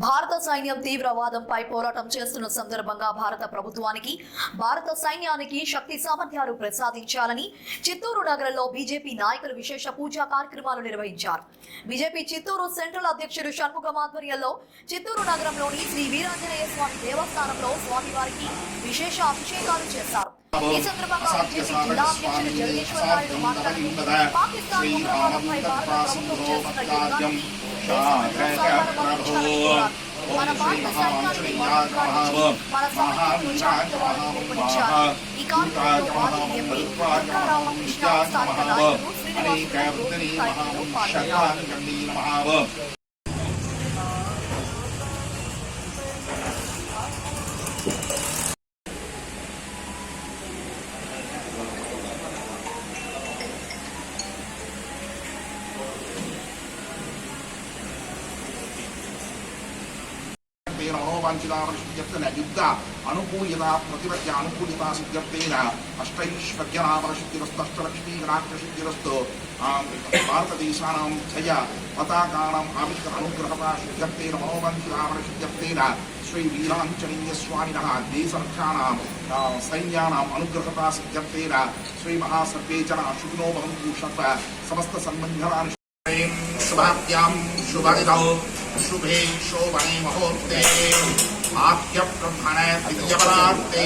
భారత సైన్యం తీవ్రవాదంపై పోరాటం చేస్తున్న సందర్భంగా భారత ప్రభుత్వానికి, భారత సైన్యానికి శక్తి సామర్థ్యాలు ప్రసాదించాలని చిత్తూరు నగరంలో బీజేపీ నాయకులు విశేష పూజా కార్యక్రమాలు నిర్వహించారు. బీజేపీ చిత్తూరు సెంట్రల్ అధ్యక్షుడు షణ్ముఖం ఆధ్వర్యంలో చిత్తూరు నగరంలోని శ్రీ వీరాంజనేయ స్వామి దేవస్థానంలో స్వామివారికి విశేష అభిషేకాలు చేశారు. ఈ సందర్భంగా బీజేపీ జిల్లా అధ్యక్షుడు జగదీశ్వర నాయుడు మాట్లాడుతూ పాకిస్తాన్ ఉగ్రవాదంపై భారత ప్రభుత్వం చేస్తున్న యుద్ధానికి మన భారత సైన్యానికి మన సైనికులు జాగ్రత్తగా పిలుపునిచ్చారు. ఈ కార్యక్రమంలో మాజీ ఎంపీ రామకృష్ణ, స్థానిక నాయకులు శ్రీనివాస్ తదితరులు పాల్గొన్నారు. युद्ध अनुकूलता प्रतिपद्य अनुकूलता सिद्ध्यर्थेन अष्टैश्वर्यनामरसिद्धिरस्तष्टलक्ष्मीगणाक्षसिद्धिरस्तु भारतदेशानां जय पताकानाम् आविष्कर अनुग्रहता सिद्ध्यर्थेन मनोवाञ्छितामरसिद्ध्यर्थेन श्री वीराञ्जनेयस्वामिनः देशरक्षाणां सैन्यानाम् अनुग्रहता सिद्ध्यर्थेन श्री महासर्वे जनाः सुखिनो भवन्तु शत समस्त सन्मङ्गलानि शुभाभ्यां शुभदिनौ शुभे शोभने मुहूर्ते आख्य ब्रह्मणे दिव्यपदार्थे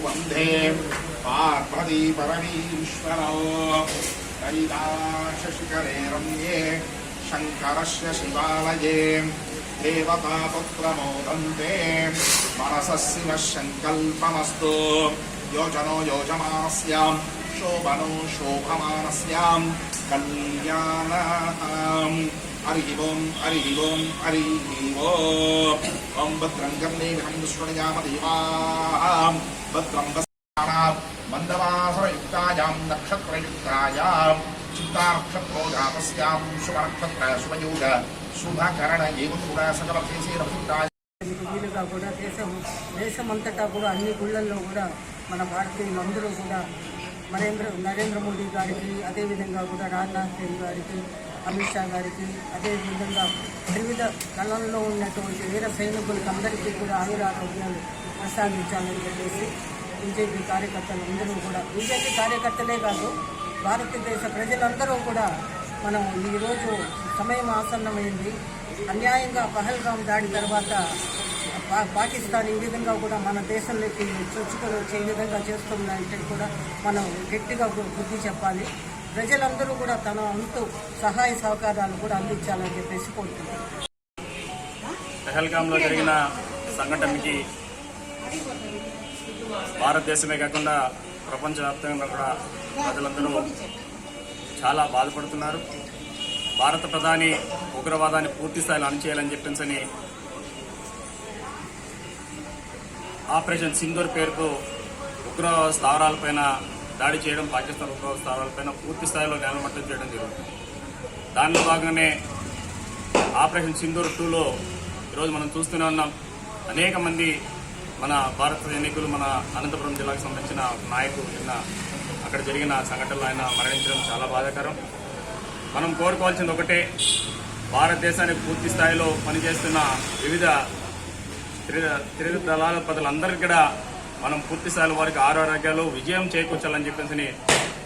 वंदे पार्वती परमेश्वरो कैलासशिखरे रम्ये शंकरस्य शिवालये देवतापुत्रमोदन्ते मनसः शिवः संकल्पमस्तु योजनो योजमानस्यां शोभनो शोभमानस्यां कल्याणम् हरि ओम हरि ओम हरि ओम भद्रं कर्णेभिः विष्णुयाम देवाः भद्रं वस्त्राणां मन्दवासरयुक्तायां नक्षत्रयुक्तायां चित्तानक्षत्रो जातस्यां शुभनक्षत्र शुभयोग शुभकरण एवं కూడా సకల దేశీరభితాయ వీలుగా కూడా దేశమంతటా కూడా అన్ని గుళ్ళల్లో కూడా మన భారతీయులందరూ కూడా నరేంద్ర మోడీ గారికి, అదేవిధంగా కూడా రాజ్నాథ్ సింగ్ గారికి, అమిత్ షా గారికి, అదేవిధంగా వివిధ కళల్లో ఉన్నటువంటి వీర సైనికులకు అందరికీ కూడా ఆయురారోగ్యాలు ప్రసాదించాలని చెప్పేసి బీజేపీ కార్యకర్తలు అందరూ కూడా, బీజేపీ కార్యకర్తలే కాదు భారతదేశ ప్రజలందరూ కూడా మనం ఈరోజు సమయం ఆసన్నమైంది. అన్యాయంగా పహల్గామ్ దాడి తర్వాత పాకిస్తాన్ ఈ విధంగా కూడా మన దేశంలోకి చొచ్చుకొని వచ్చే విధంగా చేస్తుందంటే కూడా మనం గట్టిగా బుద్ధి చెప్పాలి. ప్రజలందరూ కూడా తన వంతు సహాయ సహకారాలు కూడా అందించాలని చెప్పేసి కోరుకుంటున్నారు. పహల్గామ్లో జరిగిన సంఘటనకి భారతదేశమే కాకుండా ప్రపంచవ్యాప్తంగా కూడా ప్రజలందరూ చాలా బాధపడుతున్నారు. భారత ప్రధాని ఉగ్రవాదాన్ని పూర్తి స్థాయిలో అణచివేయాలని చెప్పేసి ఆపరేషన్ సింధూర్ పేరుతో ఉగ్రవాద స్థావరాలపైన దాడి చేయడం, పాకిస్తాన్ ఉగ్రవాద స్థావరాలపైన పూర్తి స్థాయిలో నేలమట్టం చేయడం జరుగుతుంది. దానిలో భాగంగానే ఆపరేషన్ సింధూర్ 2లో ఈరోజు మనం చూస్తూనే ఉన్నాం. అనేక మంది మన భారత సైనికులు, మన అనంతపురం జిల్లాకు సంబంధించిన నాయకులు నిన్న అక్కడ జరిగిన సంఘటనలో ఆయన మరణించడం చాలా బాధాకరం. మనం కోరుకోవాల్సింది ఒకటే, భారతదేశానికి పూర్తి స్థాయిలో పనిచేస్తున్న వివిధ త్రివిధ దళాల ప్రజలందరికీ కూడా మనం పూర్తి స్థాయిలో వారికి ఆరోగ్యాలు విజయం చేకూర్చాలని చెప్పేసి,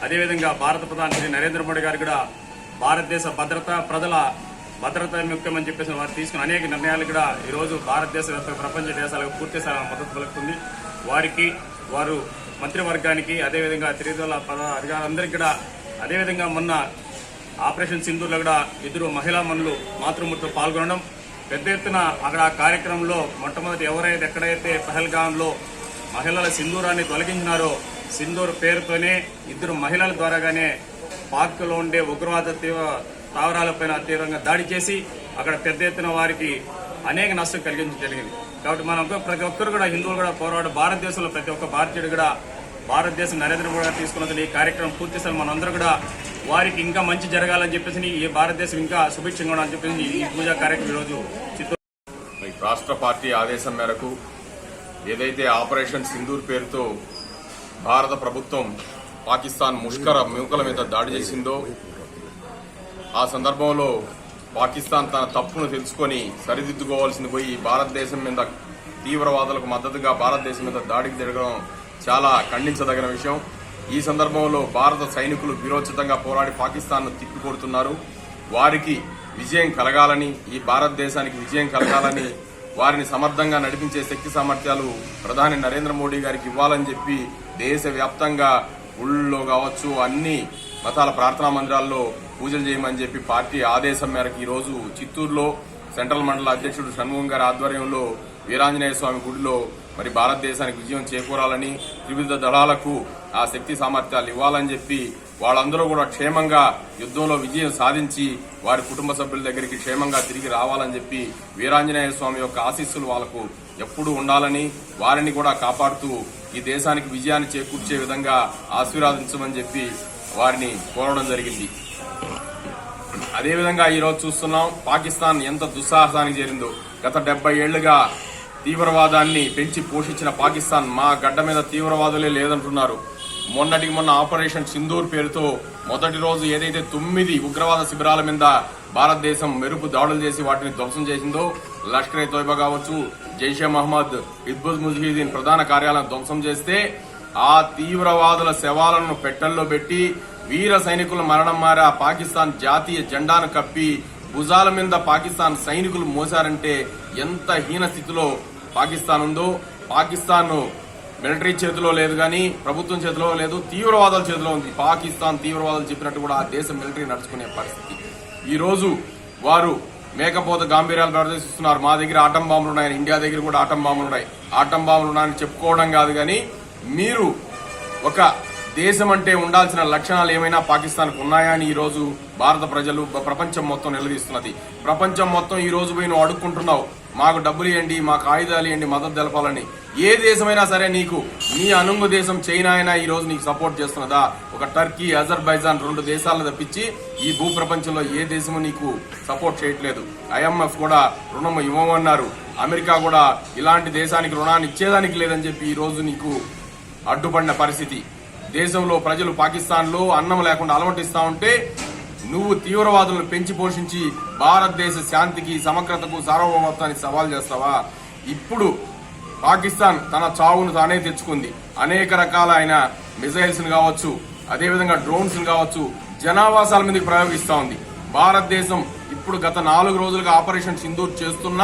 అదేవిధంగా భారత ప్రధాని శ్రీ నరేంద్ర మోడీ గారు కూడా భారతదేశ భద్రత, ప్రజల భద్రత ముఖ్యమని చెప్పేసి వారు తీసుకున్న అనేక నిర్ణయాలు కూడా ఈరోజు భారతదేశ ప్రపంచ దేశాలకు పూర్తి స్థాయిలో మద్దతు పలుకుతుంది. వారికి, వారు మంత్రివర్గానికి, అదేవిధంగా త్రివిధ అధికారులందరికీ కూడా, అదేవిధంగా మొన్న ఆపరేషన్ సింధూర్లో కూడా 2 మహిళా మనులు మాతృమూర్తిలో పాల్గొనడం, పెద్ద ఎత్తున అక్కడ ఆ కార్యక్రమంలో మొట్టమొదటి ఎక్కడైతే పహల్గామ్లో మహిళల సింధూరాన్ని తొలగించినారో, సింధూర్ పేరుతోనే 2 మహిళల ద్వారాగానే పాక్లో ఉండే ఉగ్రవాద స్థావరాలపైన తీవ్రంగా దాడి చేసి అక్కడ పెద్ద ఎత్తున వారికి అనేక నష్టం కలిగింది. కాబట్టి మనం ప్రతి ఒక్కరు కూడా హిందువులు కూడా పోరాడు భారతదేశంలో ప్రతి ఒక్క భారతీయుడు కూడా భారతదేశం నరేంద్ర మోడీ గారు తీసుకున్నది ఈ కార్యక్రమం పూర్తిస్థాయి మనందరూ కూడా వారికి ఇంకా మంచి జరగాలని చెప్పేసి ఈ భారతదేశం ఇంకా సుభిక్షంగా ఉండాలని చెప్పేసి ఈ పూజా కార్యక్రమం ఈరోజు చిత్తూరు రాష్ట్ర పార్టీ ఆదేశం మేరకు ఏదైతే ఆపరేషన్ సింధూర్ పేరుతో భారత ప్రభుత్వం పాకిస్తాన్ ముష్కర మూకల మీద దాడి చేసిందో ఆ సందర్భంలో పాకిస్తాన్ తన తప్పును తెలుసుకొని సరిదిద్దుకోవాల్సింది పోయి భారతదేశం మీద తీవ్రవాదులకు మద్దతుగా భారతదేశం మీద దాడికి జరగడం చాలా ఖండించదగిన విషయం. ఈ సందర్భంలో భారత సైనికులు వీరోచితంగా పోరాడి పాకిస్తాన్ను తిప్పికొడుతున్నారు. వారికి విజయం కలగాలని, ఈ భారతదేశానికి విజయం కలగాలని, వారిని సమర్థంగా నడిపించే శక్తి సామర్థ్యాలు ప్రధాని నరేంద్ర మోడీ గారికి ఇవ్వాలని చెప్పి దేశవ్యాప్తంగా ఊళ్ళో కావచ్చు అన్ని మతాల ప్రార్థనా మందిరాల్లో పూజలు చేయమని చెప్పి పార్టీ ఆదేశం మేరకు ఈరోజు చిత్తూరులో సెంట్రల్ మండల అధ్యక్షుడు షణ్ముఖం గారి ఆధ్వర్యంలో వీరాంజనేయ స్వామి గుడిలో మరి భారతదేశానికి విజయం చేకూరాలని, త్రివిధ దళాలకు ఆ శక్తి సామర్థ్యాలు ఇవ్వాలని చెప్పి వాళ్ళందరూ కూడా క్షేమంగా యుద్ధంలో విజయం సాధించి వారి కుటుంబ సభ్యుల దగ్గరికి క్షేమంగా తిరిగి రావాలని చెప్పి వీరాంజనేయ స్వామి యొక్క ఆశీస్సులు వాళ్లకు ఎప్పుడూ ఉండాలని, వారిని కూడా కాపాడుతూ ఈ దేశానికి విజయాన్ని చేకూర్చే విధంగా ఆశీర్వాదించమని చెప్పి వారిని కోరడం జరిగింది. అదేవిధంగా ఈరోజు చూస్తున్నాం పాకిస్తాన్ ఎంత దుస్సాహసానికి చేరిందో. గత 70 ఏళ్లుగా తీవ్రవాదాన్ని పెంచి పోషించిన పాకిస్తాన్ మా గడ్డ మీద తీవ్రవాదులే లేదంటున్నారు. మొన్నటికి మొన్న ఆపరేషన్ సింధూర్ పేరుతో మొదటి రోజు ఏదైతే 9 ఉగ్రవాద శిబిరాల మీద భారతదేశం మెరుపు దాడులు చేసి వాటిని ధ్వంసం చేసిందో, లష్కర్-ఏ తోయిబా కావచ్చు, జైషే మహమ్మద్, హిజ్బుల్ ముజాహిదీన్ ప్రధాన కార్యాలయం ధ్వంసం చేస్తే ఆ తీవ్రవాదుల శవాలను పెట్టెల్లో పెట్టి వీర సైనికుల మరణం మారి ఆ పాకిస్తాన్ జాతీయ జెండాను కప్పి భుజాల మీద పాకిస్తాన్ సైనికులు మోసారంటే ఎంత హీన స్థితిలో పాకిస్తాన్ ఉందో. పాకిస్తాన్ మిలిటరీ చేతిలో లేదు కానీ ప్రభుత్వం చేతిలో లేదు, తీవ్రవాదాల చేతిలో ఉంది. పాకిస్తాన్ తీవ్రవాదాలు చెప్పినట్టు కూడా ఆ దేశం మిలిటరీ నడుచుకునే పరిస్థితి. ఈ రోజు వారు మేకపోత గాంభీర్యాలు ప్రదర్శిస్తున్నారు. మా దగ్గర ఆటం బాంబులు ఉన్నాయని, ఇండియా దగ్గర కూడా ఆటం బాంబులు ఉన్నాయి. ఆటం బాంబులు ఉన్నాయని చెప్పుకోవడం కాదు కానీ మీరు ఒక దేశం అంటే ఉండాల్సిన లక్షణాలు ఏమైనా పాకిస్తాన్కు ఉన్నాయా అని ఈ రోజు భారత ప్రజలు ప్రపంచం మొత్తం నిలదీస్తున్నది. ప్రపంచం మొత్తం ఈ రోజు పోయి నువ్వు అడుక్కుంటున్నావు, మాకు డబ్బులు ఇవ్వండి, మాకు ఆయుధాలు ఇవ్వండి, మద్దతు తెలపాలని. ఏ దేశమైనా సరే నీకు నీ అనుంగు దేశం చైనా అయినా ఈ రోజు నీకు సపోర్ట్ చేస్తున్నదా? ఒక టర్కీ, అజర్బైజాన్ 2 దేశాలను తప్పించి ఈ భూ ప్రపంచంలో ఏ దేశము నీకు సపోర్ట్ చేయట్లేదు. IMF కూడా రుణం ఇవ్వమన్నారు. అమెరికా కూడా ఇలాంటి దేశానికి రుణాన్ని ఇచ్చేదానికి లేదని చెప్పి ఈ రోజు నీకు అడ్డుపడిన పరిస్థితి. దేశంలో ప్రజలు పాకిస్తాన్ లో అన్నం లేకుండా అలమటిస్తా ఉంటే నువ్వు తీవ్రవాదులను పెంచి పోషించి భారతదేశ శాంతికి, సమగ్రతకు, సార్వభౌమత్వానికి సవాల్ చేస్తావా? ఇప్పుడు పాకిస్తాన్ తన చావును తానే తెచ్చుకుంది. అనేక రకాలైన మిసైల్స్ కావచ్చు, అదేవిధంగా డ్రోన్స్ కావచ్చు, జనావాసాల మీదకి ప్రయోగిస్తా ఉంది. భారతదేశం ఇప్పుడు గత 4 రోజులుగా ఆపరేషన్ సింధూర్ చేస్తున్న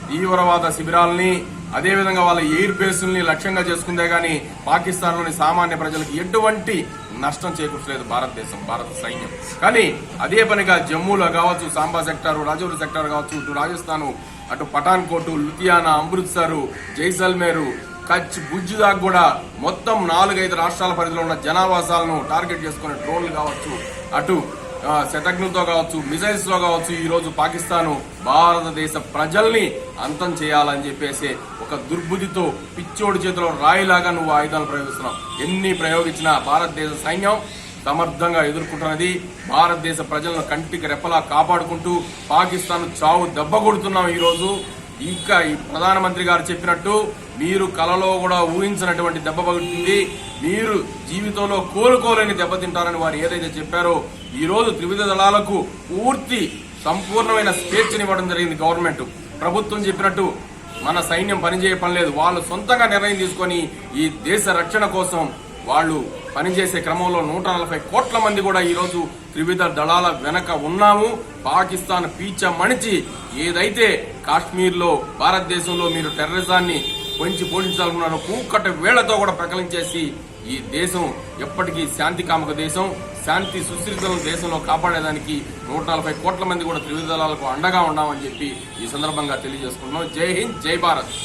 తీవ్రవాద శిబిరాలని, అదేవిధంగా వాళ్ళ ఎయిర్ బేస్ని లక్ష్యంగా చేసుకుందే గానీ పాకిస్తాన్లోని సామాన్య ప్రజలకు ఎటువంటి నష్టం చేకూర్చలేదు భారతదేశం, భారత సైన్యం. కానీ అదే పనిగా జమ్మూలో కావచ్చు, సాంబా సెక్టారు, రాజౌరి సెక్టార్ కావచ్చు, ఇటు రాజస్థాన్, అటు పఠాన్కోట్, లుధియానా, అమృత్సర్, జైసల్మేరు, కచ్, భుజ్ దాకా కూడా మొత్తం 4-5 రాష్ట్రాల పరిధిలో ఉన్న జనావాసాలను టార్గెట్ చేసుకునే డ్రోన్లు కావచ్చు, అటు శతఘ్నులతో కావచ్చు, మిసైల్స్ లో కావచ్చు, ఈ రోజు పాకిస్తాన్ భారతదేశ ప్రజల్ని అంతం చేయాలని చెప్పేసి ఒక దుర్బుద్ధితో పిచ్చోడి చేతిలో రాయిలాగా నువ్వు ఆయుధాలు ప్రయోగిస్తున్నావు. ఎన్ని ప్రయోగించినా భారతదేశ సైన్యం సమర్థంగా ఎదుర్కొంటున్నది. భారతదేశ ప్రజలను కంటికి రెప్పలా కాపాడుకుంటూ పాకిస్తాన్ చావు దెబ్బ కొడుతున్నాం. ఈ రోజు ఇంకా ఈ ప్రధానమంత్రి గారు చెప్పినట్టు మీరు కలలో కూడా ఊహించినటువంటి దెబ్బ పడుతుంది, మీరు జీవితంలో కోలుకోలేని దెబ్బతింటారని వారు ఏదైతే చెప్పారో ఈ రోజు త్రివిధ దళాలకు పూర్తి సంపూర్ణమైన స్వేచ్ఛనివ్వడం జరిగింది గవర్నమెంట్. ప్రభుత్వం చెప్పినట్టు మన సైన్యం పనిచేయ పని లేదు. వాళ్ళు సొంతంగా నిర్ణయం తీసుకొని ఈ దేశ రక్షణ కోసం వాళ్ళు పనిచేసే క్రమంలో 140 కోట్ల మంది కూడా ఈ రోజు త్రివిధ దళాల వెనక ఉన్నాము. పాకిస్తాన్ పీచ మణిచి ఏదైతే కాశ్మీర్ లో భారతదేశంలో మీరు టెర్రరిజాన్ని పెంచి పోషించాలనుకున్నారో కూకట వేళ్లతో కూడా ప్రకలించేసి ఈ దేశం ఎప్పటికీ శాంతి కామక దేశం, శాంతి సుస్థిరతలను దేశంలో కాపాడేదానికి 140 కోట్ల మంది కూడా త్రివిధ దళాలకు అండగా ఉన్నామని చెప్పి ఈ సందర్భంగా తెలియజేసుకుంటున్నాం. జై హింద్, జై భారత్.